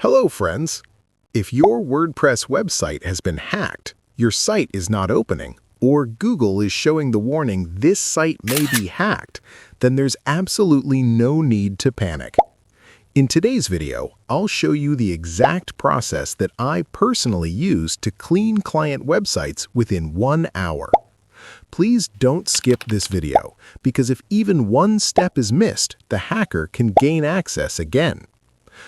Hello, friends. If your WordPress website has been hacked, your site is not opening, or Google is showing the warning this site may be hacked, then there's absolutely no need to panic. In today's video, I'll show you the exact process that I personally use to clean client websites within 1 hour. Please don't skip this video, because if even one step is missed, the hacker can gain access again.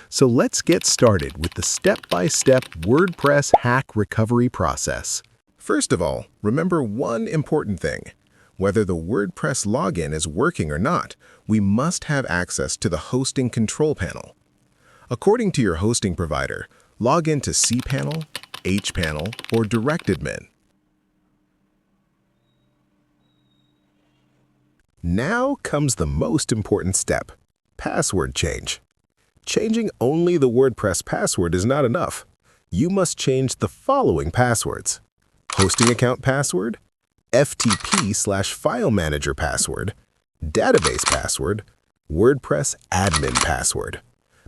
So let's get started with the step-by-step WordPress hack recovery process. First of all, remember one important thing. Whether the WordPress login is working or not, we must have access to the hosting control panel. According to your hosting provider, log into cPanel, hPanel, or DirectAdmin. Now comes the most important step, password change. Changing only the WordPress password is not enough. You must change the following passwords: hosting account password, FTP/file manager password, database password, WordPress admin password.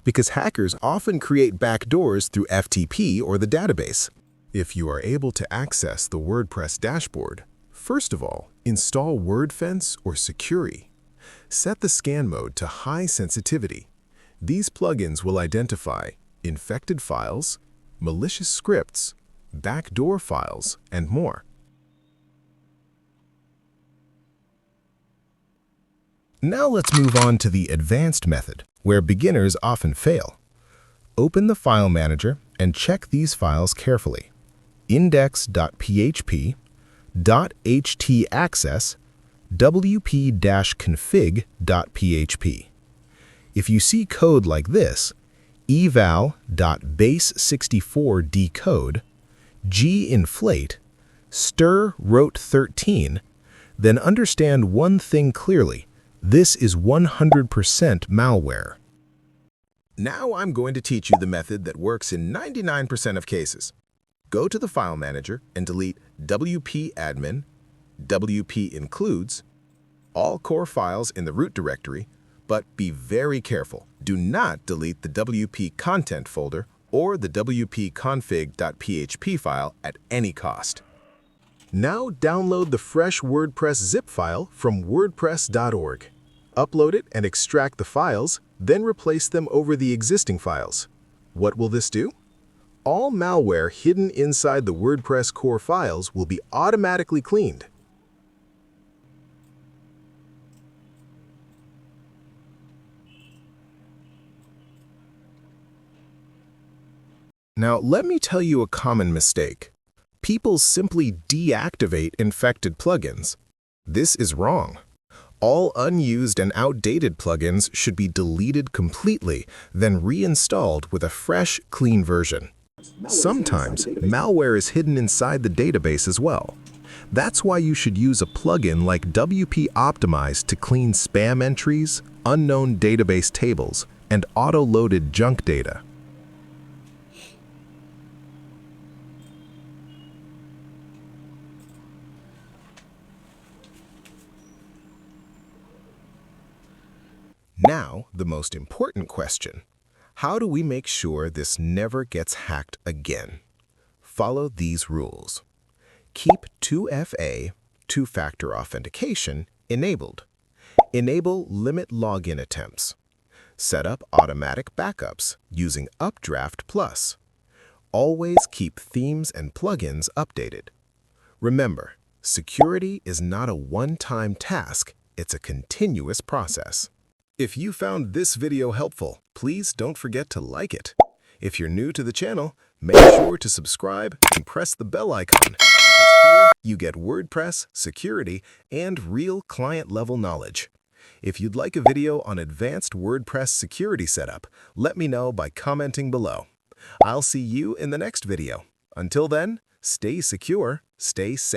Because hackers often create backdoors through FTP or the database. If you are able to access the WordPress dashboard, first of all, install WordFence or Sucuri. Set the scan mode to high sensitivity. These plugins will identify infected files, malicious scripts, backdoor files, and more. Now let's move on to the advanced method, where beginners often fail. Open the file manager and check these files carefully: index.php, .htaccess, wp-config.php. If you see code like this, eval.base64decode, ginflate, stir-rote13, then understand one thing clearly: this is 100% malware. Now I'm going to teach you the method that works in 99% of cases. Go to the file manager and delete wp-admin, wp-includes, all core files in the root directory, but be very careful. Do not delete the WP content folder or the wp-config.php file at any cost. Now download the fresh WordPress zip file from wordpress.org. Upload it and extract the files, then replace them over the existing files. What will this do? All malware hidden inside the WordPress core files will be automatically cleaned. Now, let me tell you a common mistake. People simply deactivate infected plugins. This is wrong. All unused and outdated plugins should be deleted completely, then reinstalled with a fresh, clean version. Sometimes, malware is hidden inside the database as well. That's why you should use a plugin like WP Optimize to clean spam entries, unknown database tables, and auto-loaded junk data. Now, the most important question. How do we make sure this never gets hacked again? Follow these rules. Keep 2FA, two-factor authentication, enabled. Enable limit login attempts. Set up automatic backups using Updraft Plus. Always keep themes and plugins updated. Remember, security is not a one-time task, it's a continuous process. If you found this video helpful, please don't forget to like it. If you're new to the channel, make sure to subscribe and press the bell icon, because here you get WordPress, security, and real client-level knowledge. If you'd like a video on advanced WordPress security setup, let me know by commenting below. I'll see you in the next video. Until then, stay secure, stay safe.